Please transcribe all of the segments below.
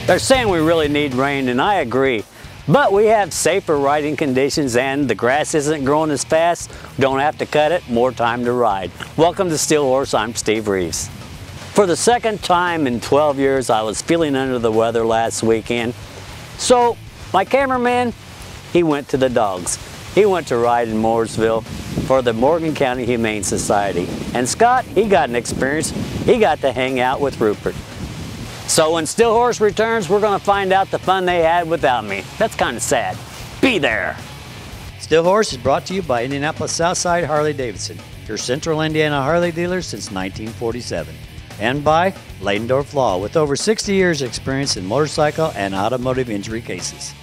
They're saying we really need rain, and I agree. But we have safer riding conditions and the grass isn't growing as fast. Don't have to cut it, more time to ride. Welcome to Steel Horse, I'm Steve Reeves. For the second time in 12 years, I was feeling under the weather last weekend. So my cameraman, he went to the dogs. He went to ride in Mooresville for the Morgan County Humane Society. And Scott, he got an experience. He got to hang out with Rupert. So when Steel Horse returns, we're gonna find out the fun they had without me. That's kind of sad. Be there. Steel Horse is brought to you by Indianapolis Southside Harley-Davidson, your Central Indiana Harley dealer since 1947. And by Leidendorf Law, with over 60 years experience in motorcycle and automotive injury cases.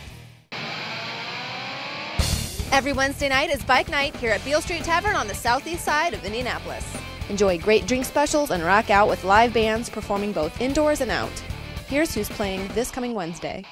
Every Wednesday night is Bike Night here at Beale Street Tavern on the southeast side of Indianapolis. Enjoy great drink specials and rock out with live bands performing both indoors and out. Here's who's playing this coming Wednesday.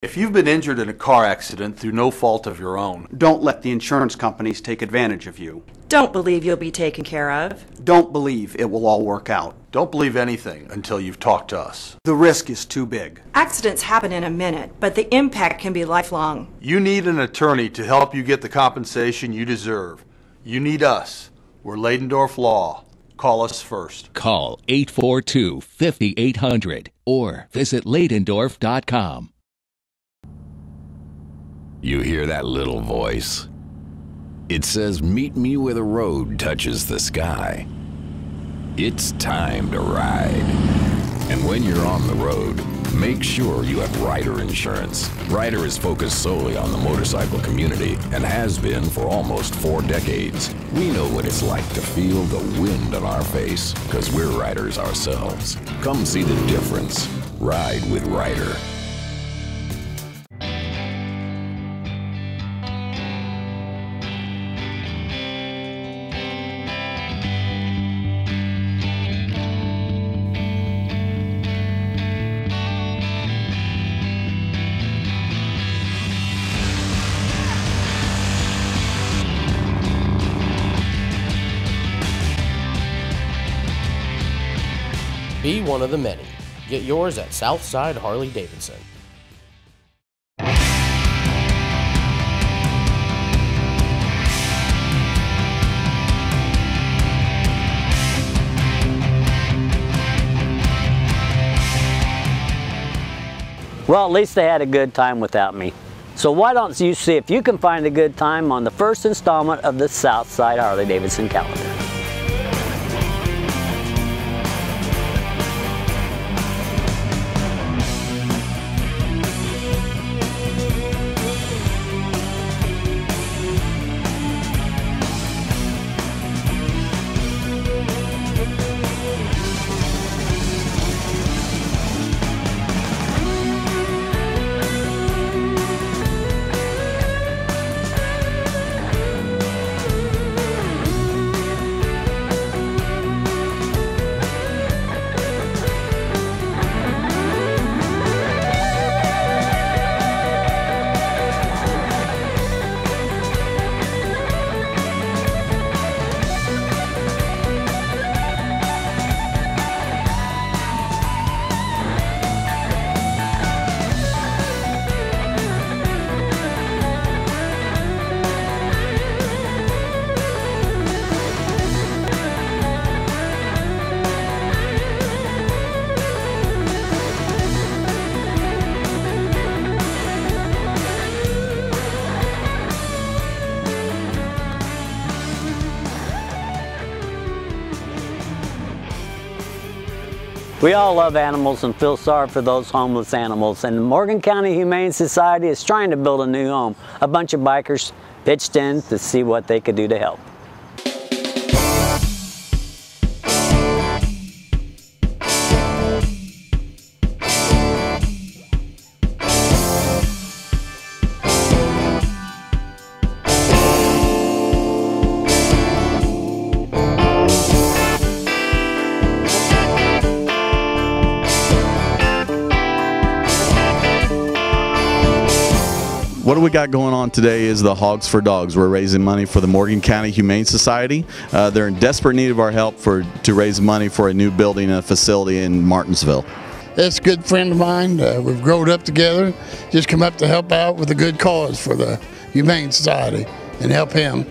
If you've been injured in a car accident through no fault of your own, don't let the insurance companies take advantage of you. Don't believe you'll be taken care of. Don't believe it will all work out. don't believe anything until you've talked to us. The risk is too big. Accidents happen in a minute, but the impact can be lifelong. You need an attorney to help you get the compensation you deserve. You need us. We're Leidendorf Law. Call us first. Call 842-5800 or visit Leidendorf.com. You hear that little voice? It says, meet me where the road touches the sky. It's time to ride. And when you're on the road, make sure you have Ryder insurance. Ryder is focused solely on the motorcycle community and has been for almost 4 decades. We know what it's like to feel the wind on our face because we're riders ourselves. Come see the difference. Ride with Ryder. Be one of the many. Get yours at Southside Harley-Davidson. Well, at least they had a good time without me. So why don't you see if you can find a good time on the first installment of the Southside Harley-Davidson calendar. We all love animals and feel sorry for those homeless animals, and the Morgan County Humane Society is trying to build a new home. A bunch of bikers pitched in to see what they could do to help. What we got going on today is the Hogs for Dogs. We're raising money for the Morgan County Humane Society. They're in desperate need of our help to raise money for a new building and a facility in Martinsville. It's a good friend of mine. We've grown up together. Just come up to help out with a good cause for the Humane Society and help him.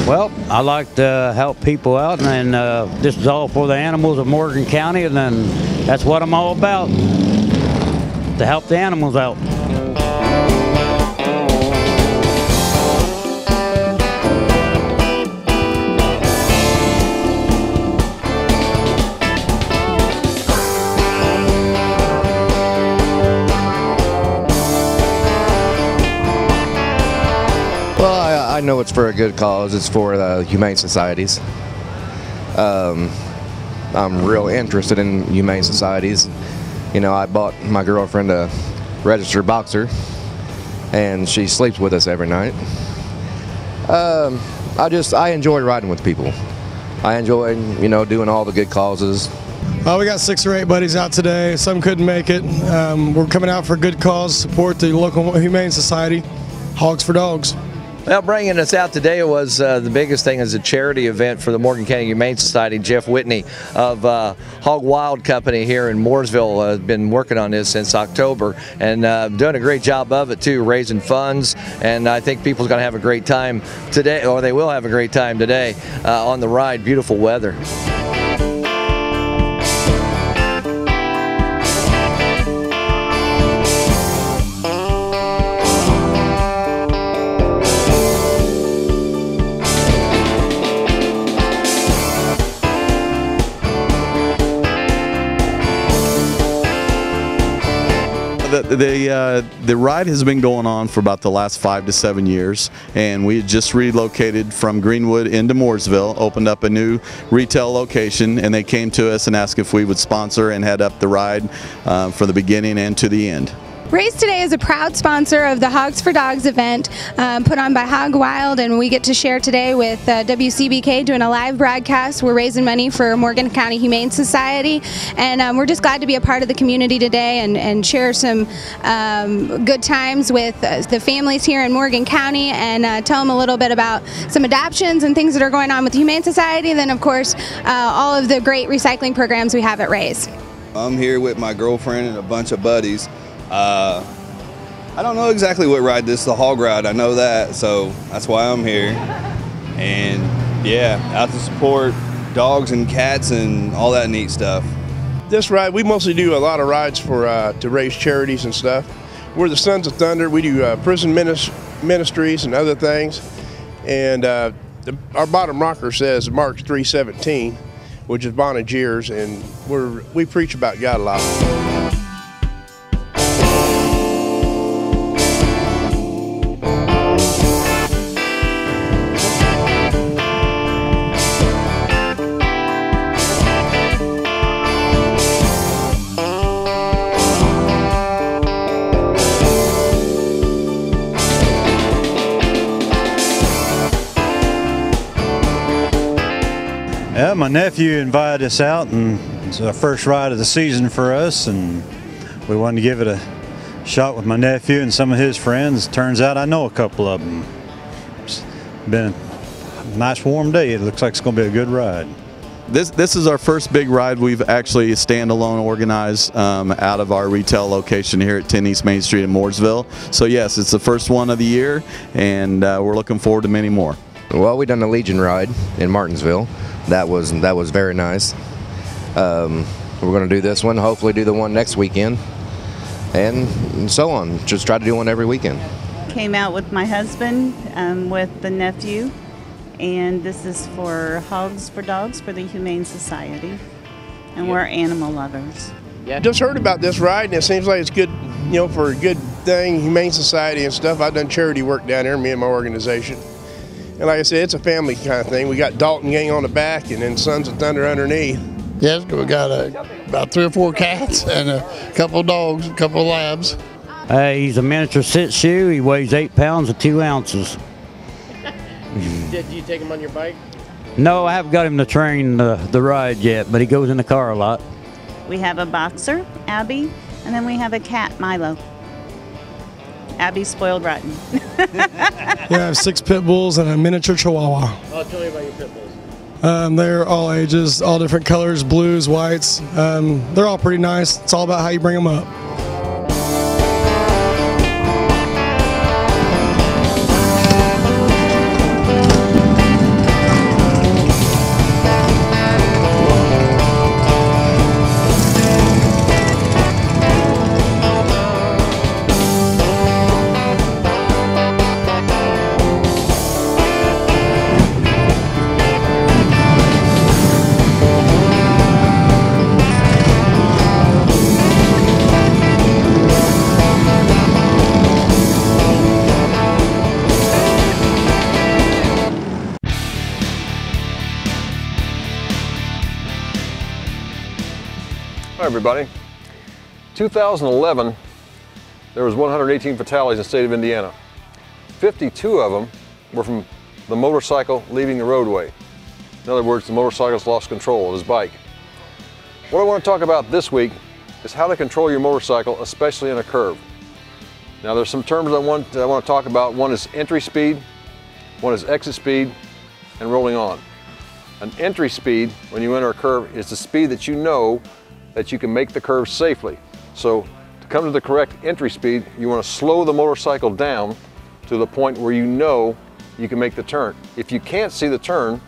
Well, I like to help people out, and this is all for the animals of Morgan County, and then that's what I'm all about, to help the animals out. Well, I know it's for a good cause. It's for the humane societies. I'm real interested in humane societies. You know, I bought my girlfriend a registered boxer, and she sleeps with us every night. I enjoy riding with people. I enjoy, you know, doing all the good causes. We got 6 or 8 buddies out today. Some couldn't make it. We're coming out for a good cause, support the local Humane Society, Hogs for Dogs. Well, bringing us out today was the biggest thing is a charity event for the Morgan County Humane Society. Jeff Whitney of Hog Wild Company here in Mooresville has been working on this since October and doing a great job of it too, raising funds. And I think people's going to have a great time today, or they will have a great time today on the ride. Beautiful weather. The ride has been going on for about the last 5 to 7 years, and we had just relocated from Greenwood into Mooresville, opened up a new retail location, and they came to us and asked if we would sponsor and head up the ride from the beginning and to the end. Race Today is a proud sponsor of the Hogs for Dogs event put on by Hog Wild, and we get to share today with WCBK doing a live broadcast. We're raising money for Morgan County Humane Society, and we're just glad to be a part of the community today and share some good times with the families here in Morgan County and tell them a little bit about some adoptions and things that are going on with the Humane Society, and then of course all of the great recycling programs we have at Race. I'm here with my girlfriend and a bunch of buddies. I don't know exactly what ride this is, the hog ride, I know that, so that's why I'm here. And yeah, out to support dogs and cats and all that neat stuff. This ride, we mostly do a lot of rides for to raise charities and stuff. We're the Sons of Thunder. We do prison ministries and other things. And our bottom rocker says Mark 3:17, which is Bonagers, and we preach about God a lot. Yeah, my nephew invited us out, and it's our first ride of the season for us, and we wanted to give it a shot with my nephew and some of his friends. Turns out I know a couple of them. It's been a nice warm day. It looks like it's going to be a good ride. This is our first big ride we've actually standalone organized out of our retail location here at 10 East Main Street in Mooresville. So yes, it's the first one of the year, and we're looking forward to many more. Well, we done the Legion ride in Martinsville. That was very nice. We're going to do this one, hopefully do the one next weekend, and so on. Just try to do one every weekend. Came out with my husband, with the nephew, and this is for Hogs for Dogs for the Humane Society, and we're animal lovers. Yeah. Just heard about this ride, and it seems like it's good, you know, for a good thing, Humane Society and stuff. I've done charity work down there, me and my organization. And like I said, it's a family kind of thing. We got Dalton Gang on the back and then Sons of Thunder underneath. Yes, we got about 3 or 4 cats and a couple of dogs, a couple of labs. He's a miniature Shih Tzu. He weighs 8 pounds and 2 ounces. Did you take him on your bike? No, I haven't got him to train the ride yet, but he goes in the car a lot. We have a boxer, Abby, and then we have a cat, Milo. Abby's spoiled rotten. Yeah, I have 6 pit bulls and a miniature chihuahua. Oh, tell me about your pit bulls. They're all ages, all different colors, blues, whites. They're all pretty nice. It's all about how you bring them up. Hi everybody. 2011, there was 118 fatalities in the state of Indiana. 52 of them were from the motorcycle leaving the roadway. In other words, the motorcyclist lost control of his bike. What I want to talk about this week is how to control your motorcycle, especially in a curve. Now there's some terms I want to talk about. One is entry speed, one is exit speed, and rolling on. An entry speed, when you enter a curve, is the speed that you know that you can make the curve safely. So to come to the correct entry speed, you want to slow the motorcycle down to the point where you know you can make the turn. If you can't see the turn,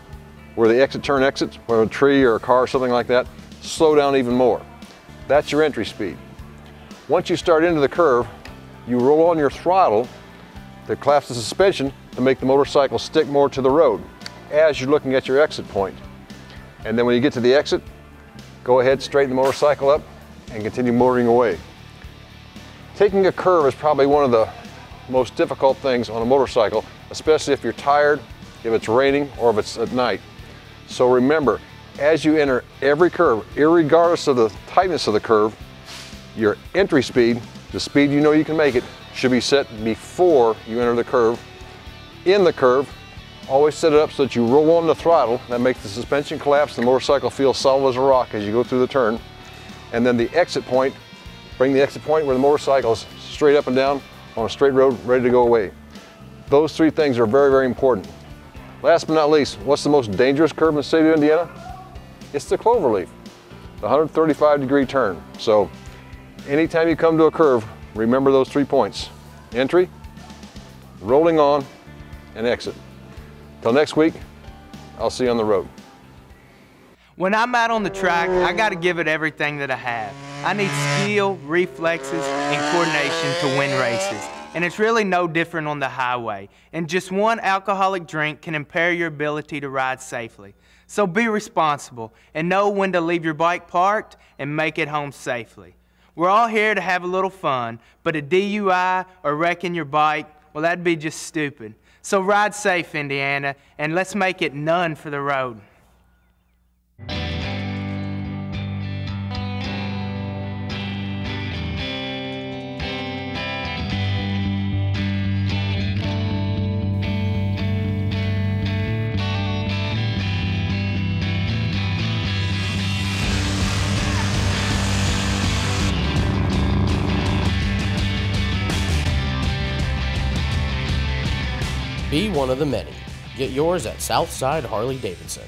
where the exit turn exits, where a tree or a car or something like that, slow down even more. That's your entry speed. Once you start into the curve, you roll on your throttle to collapse the suspension to make the motorcycle stick more to the road as you're looking at your exit point. And then when you get to the exit, go ahead, straighten the motorcycle up and continue motoring away. Taking a curve is probably one of the most difficult things on a motorcycle, especially if you're tired, if it's raining, or if it's at night. So remember, as you enter every curve, irregardless of the tightness of the curve, your entry speed, the speed you know you can make it, should be set before you enter the curve. In the curve, always set it up so that you roll on the throttle. That makes the suspension collapse, the motorcycle feels solid as a rock as you go through the turn. And then the exit point, bring the exit point where the motorcycle is straight up and down on a straight road, ready to go away. Those three things are very, very important. Last but not least, what's the most dangerous curve in the state of Indiana? It's the cloverleaf, the 135-degree turn. So anytime you come to a curve, remember those 3 points: entry, rolling on, and exit. Till next week, I'll see you on the road. When I'm out on the track, I got to give it everything that I have. I need skill, reflexes, and coordination to win races. And it's really no different on the highway. And just one alcoholic drink can impair your ability to ride safely. So be responsible and know when to leave your bike parked and make it home safely. We're all here to have a little fun, but a DUI or wrecking your bike, well, that'd be just stupid. So ride safe, Indiana, and let's make it none for the road. Be one of the many. Get yours at Southside Harley-Davidson.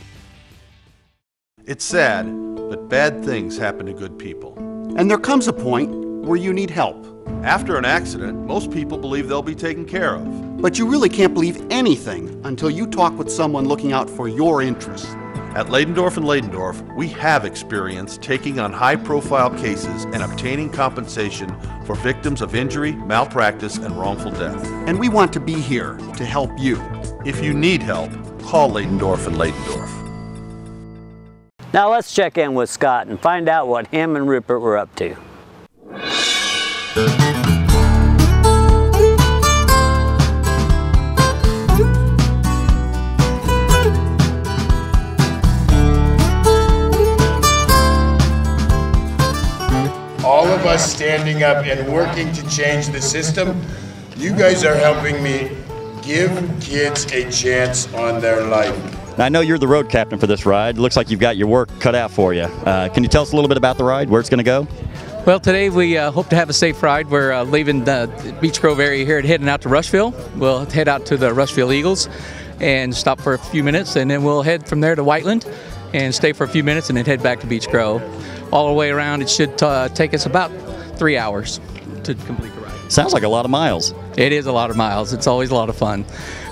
It's sad, but bad things happen to good people. And there comes a point where you need help. After an accident, most people believe they'll be taken care of. But you really can't believe anything until you talk with someone looking out for your interests. At Ladendorf & Ladendorf, we have experience taking on high-profile cases and obtaining compensation for victims of injury, malpractice, and wrongful death. And we want to be here to help you. If you need help, call Ladendorf & Ladendorf. Now let's check in with Scott and find out what him and Rupert were up to. All of us standing up and working to change the system, you guys are helping me give kids a chance on their life. I know you're the road captain for this ride. Looks like you've got your work cut out for you. Can you tell us a little bit about the ride, where it's going to go? Well, today we hope to have a safe ride. We're leaving the Beech Grove area here and heading out to Rushville. We'll head out to the Rushville Eagles. and stop for a few minutes, and then we'll head from there to Whiteland and stay for a few minutes and then head back to Beech Grove. All the way around, it should take us about 3 hours to complete the ride. Sounds like a lot of miles. It is a lot of miles. It's always a lot of fun.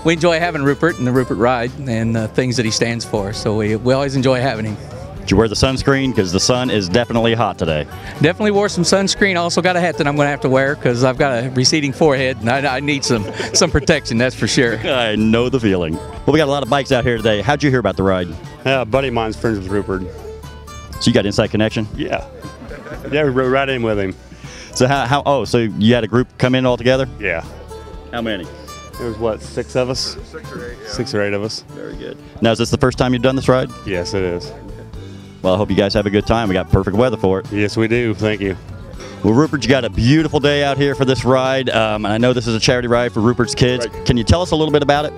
We enjoy having Rupert and the Rupert Ride and the things that he stands for, so we always enjoy having him. Did you wear the sunscreen? Because the sun is definitely hot today. Definitely wore some sunscreen. Also got a hat that I'm going to have to wear because I've got a receding forehead and I need some protection, that's for sure. I know the feeling. Well, we got a lot of bikes out here today. How'd you hear about the ride? A buddy of mine's friends with Rupert. So you got inside connection? Yeah. Yeah, we rode right in with him. So so you had a group come in all together? Yeah. How many? There was what, 6 of us? 6 or 8 of us. Very good. Now, is this the first time you've done this ride? Yes, it is. Well, I hope you guys have a good time. We got perfect weather for it. Yes, we do. Thank you. Well, Rupert, you got a beautiful day out here for this ride, and I know this is a charity ride for Rupert's kids. Right. Can you tell us a little bit about it?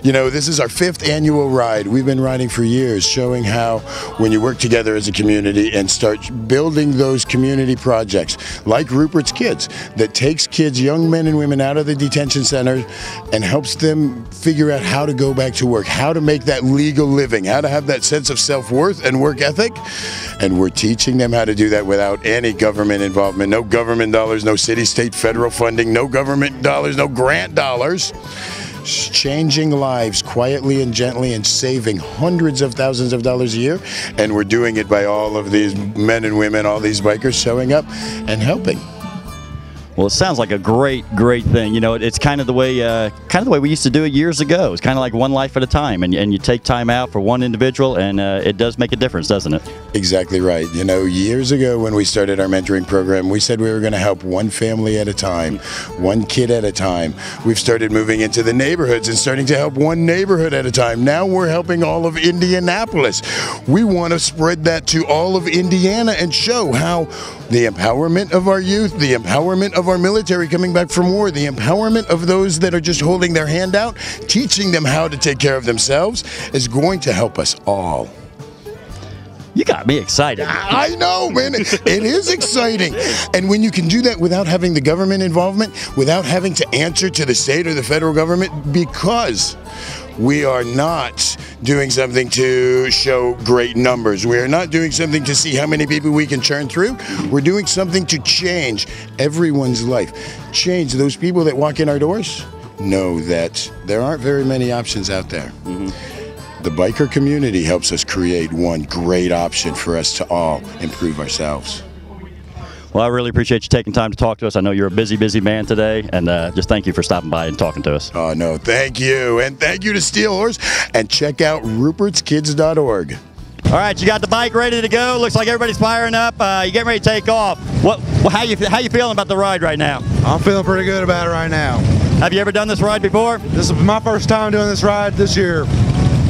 You know, this is our 5th annual ride. We've been riding for years, showing how when you work together as a community and start building those community projects, like Rupert's Kids, that takes kids, young men and women out of the detention center and helps them figure out how to go back to work, how to make that legal living, how to have that sense of self-worth and work ethic. And we're teaching them how to do that without any government involvement. No government dollars, no city, state, federal funding, no government dollars, no grant dollars. Changing lives quietly and gently and saving hundreds of thousands of dollars a year. And we're doing it by all of these men and women, all these bikers showing up and helping. Well, it sounds like a great thing. You know, it's kind of the way we used to do it years ago. It's kind of like one life at a time, and you take time out for one individual, and it does make a difference, doesn't it? Exactly right. You know, years ago when we started our mentoring program, we said we were going to help one family at a time, one kid at a time. We've started moving into the neighborhoods and starting to help one neighborhood at a time. Now we're helping all of Indianapolis. We want to spread that to all of Indiana and show how the empowerment of our youth, the empowerment of our military coming back from war, the empowerment of those that are just holding their hand out, teaching them how to take care of themselves is going to help us all. You got me excited. I know, man. It is exciting. And when you can do that without having the government involvement, without having to answer to the state or the federal government, because we are not doing something to show great numbers. We are not doing something to see how many people we can churn through. We're doing something to change everyone's life. Change those people that walk in our doors. Know that there aren't very many options out there. The biker community helps us create one great option for us to all improve ourselves. Well, I really appreciate you taking time to talk to us. I know you're a busy man today, and just thank you for stopping by and talking to us. Oh, no, thank you. And thank you to Steel Horse. And check out rupertskids.org. All right, you got the bike ready to go. Looks like everybody's firing up. You getting ready to take off. How you feeling about the ride right now? I'm feeling pretty good about it right now. Have you ever done this ride before? This is my first time doing this ride this year.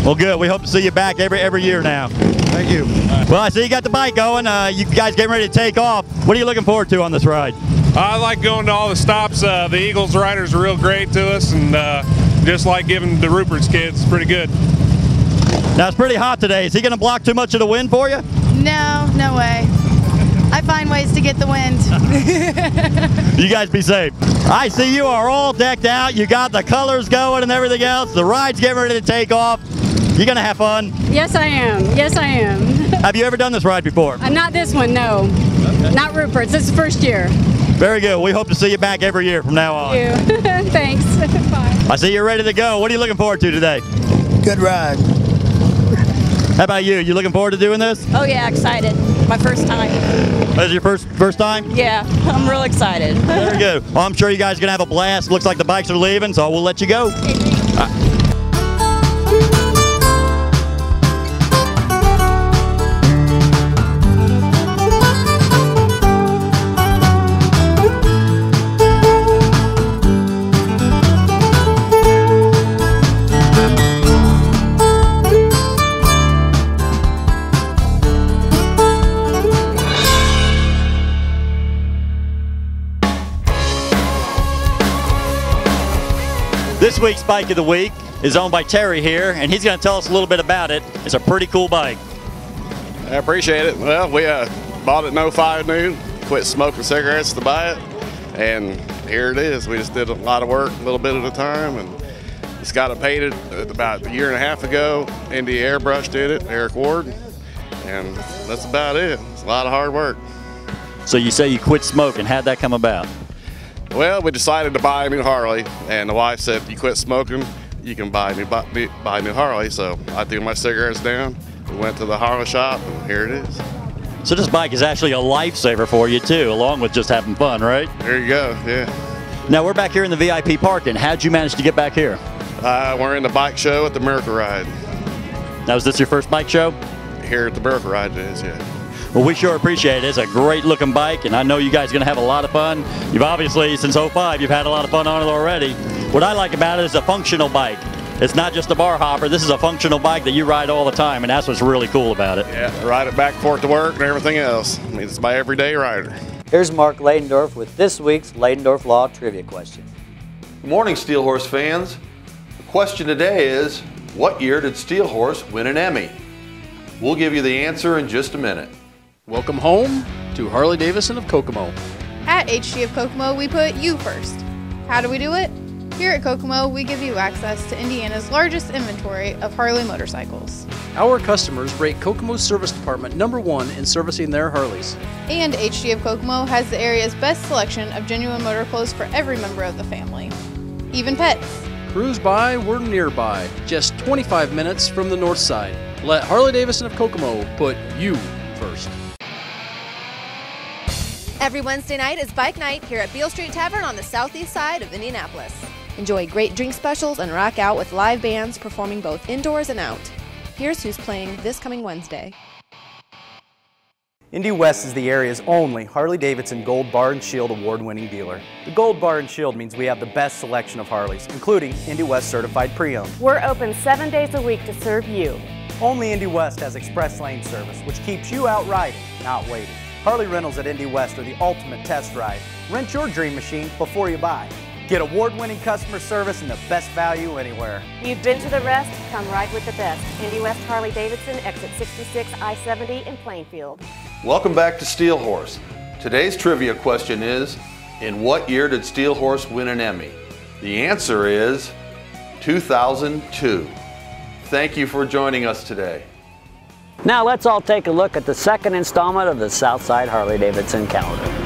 Well, good. We hope to see you back every year now. Thank you. Well, I see you got the bike going. You guys getting ready to take off. What are you looking forward to on this ride? I like going to all the stops. The Eagles riders are real great to us, and just like giving the Rupert's Kids, it's pretty good. Now, it's pretty hot today. Is he going to block too much of the wind for you? No way. I find ways to get the wind. You guys be safe. I see you are all decked out. You got the colors going and everything else. The ride's getting ready to take off. You gonna have fun? Yes, I am. Yes, I am. Have you ever done this ride before? Not this one, no. Okay. Not Rupert's. This is the first year. Very good. We hope to see you back every year from now on. Thank you. Thanks. Bye. I see you're ready to go. What are you looking forward to today? Good ride. How about you? You looking forward to doing this? Oh yeah, excited. My first time. This is your first time? Yeah, I'm real excited. Very good. Well, I'm sure you guys are gonna have a blast. Looks like the bikes are leaving, so we'll let you go. This week's Bike of the Week is owned by Terry here, and he's going to tell us a little bit about it. It's a pretty cool bike. I appreciate it. Well, we bought it in 05 noon, quit smoking cigarettes to buy it, and here it is. We just did a lot of work, a little bit at a time, and Just got it painted about a year and a half ago. Indy Airbrush did it, Eric Ward, and that's about it. It's a lot of hard work. So you say you quit smoking. How'd that come about? Well, we decided to buy a new Harley, and the wife said, if you quit smoking, you can buy a new Harley. So I threw my cigarettes down, we went to the Harley shop, and here it is. So this bike is actually a lifesaver for you too, along with just having fun, right? There you go, yeah. Now we're back here in the VIP parking. How'd you manage to get back here? We're in the bike show at the Miracle Ride. Now, is this your first bike show? Here at the Miracle Ride, it is, yeah. Well, we sure appreciate it. It's a great looking bike, and I know you guys are going to have a lot of fun. You've obviously, since 05, you've had a lot of fun on it already. What I like about it is a functional bike. It's not just a bar hopper. This is a functional bike that you ride all the time, and that's what's really cool about it. Yeah, ride it back and forth to work and everything else. I mean, it's my everyday rider. Here's Mark Leidendorf with this week's Leidendorf Law Trivia question. Good morning, Steel Horse fans. The question today is, what year did Steel Horse win an Emmy? We'll give you the answer in just a minute. Welcome home to Harley-Davidson of Kokomo. At HG of Kokomo, we put you first. How do we do it? Here at Kokomo, we give you access to Indiana's largest inventory of Harley motorcycles. Our customers rate Kokomo's service department #1 in servicing their Harleys. And HG of Kokomo has the area's best selection of genuine motor clothes for every member of the family, even pets. Cruise by, we're nearby, just 25 minutes from the north side. Let Harley-Davidson of Kokomo put you first. Every Wednesday night is Bike Night here at Beale Street Tavern on the southeast side of Indianapolis. Enjoy great drink specials and rock out with live bands performing both indoors and out. Here's who's playing this coming Wednesday. Indy West is the area's only Harley-Davidson Gold Bar and Shield award-winning dealer. The Gold Bar and Shield means we have the best selection of Harleys, including Indy West certified pre-owned. We're open 7 days a week to serve you. Only Indy West has express lane service, which keeps you out riding, not waiting. Harley rentals at Indy West are the ultimate test ride. Rent your dream machine before you buy. Get award-winning customer service and the best value anywhere. You've been to the rest, come ride with the best. Indy West Harley-Davidson, exit 66 I-70 in Plainfield. Welcome back to Steel Horse. Today's trivia question is, in what year did Steel Horse win an Emmy? The answer is 2002. Thank you for joining us today. Now let's all take a look at the second installment of the Southside Harley-Davidson calendar.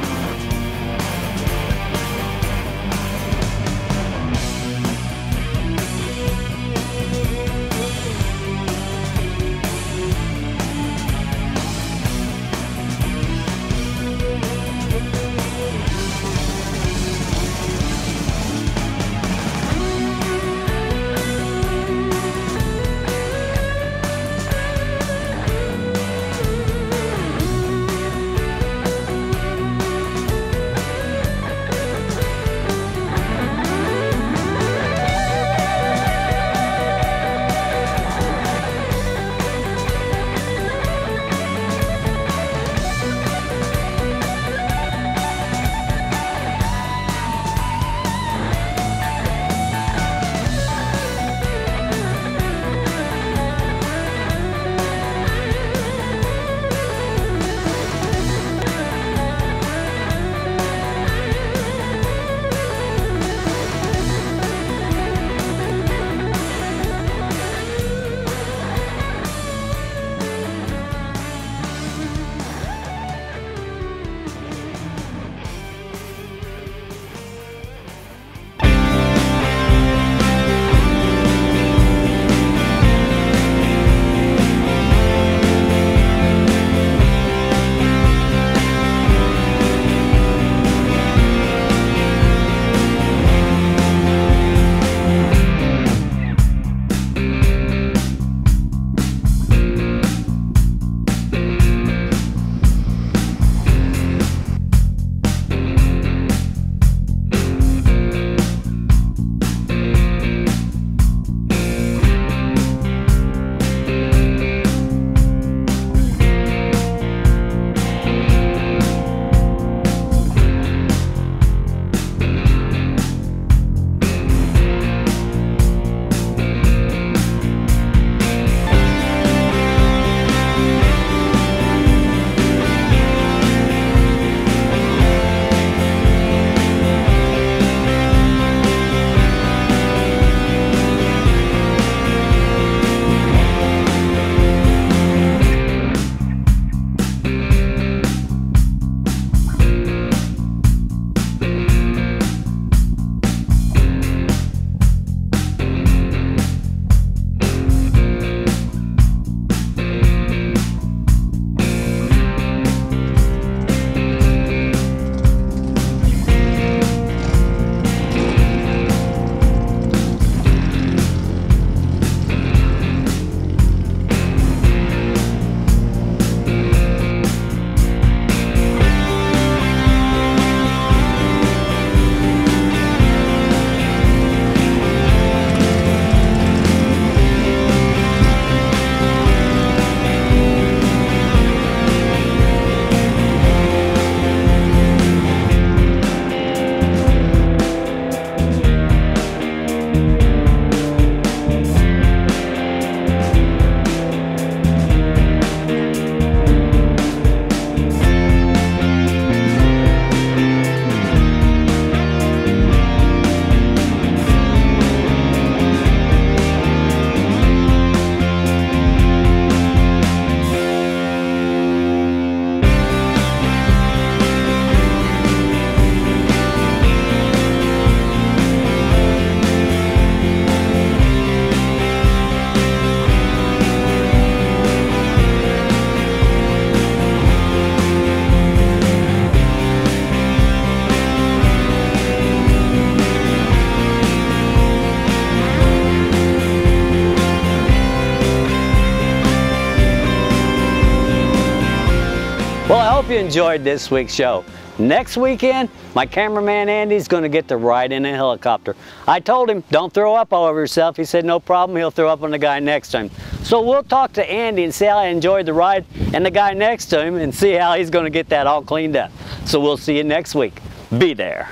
hope you enjoyed this week's show. Next weekend, my cameraman Andy's going to get to ride in a helicopter. I told him, don't throw up all over yourself. He said, no problem, he'll throw up on the guy next to him. So we'll talk to Andy and see how he enjoyed the ride, and the guy next to him, and see how he's going to get that all cleaned up. So we'll see you next week. Be there.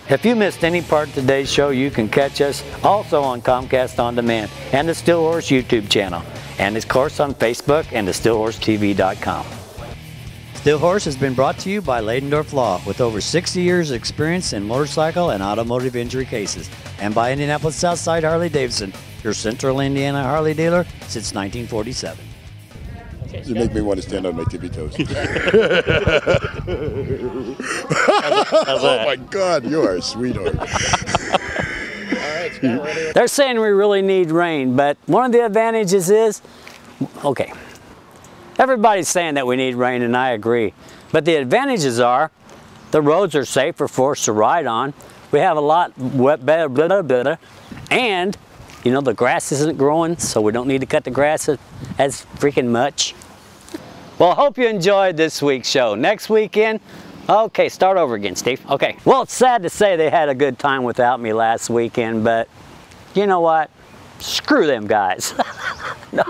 If you missed any part of today's show, you can catch us also on Comcast On Demand and the Steel Horse YouTube channel, and of course on Facebook and the SteelHorseTV.com. Steel Horse has been brought to you by Ladendorf Law with over 60 years of experience in motorcycle and automotive injury cases, and by Indianapolis Southside Harley-Davidson, your Central Indiana Harley dealer since 1947. You make me want to stand on my tippy toes. Oh my God, you are a sweetheart. They're saying we really need rain, but one of the advantages is, okay, everybody's saying that we need rain, and I agree. But the advantages are, the roads are safer for us to ride on. We have a lot better, and you know, the grass isn't growing, so we don't need to cut the grass as freaking much. Well, I hope you enjoyed this week's show. Next weekend, okay, start over again, Steve. Okay, well, it's sad to say they had a good time without me last weekend, but you know what? Screw them guys. No.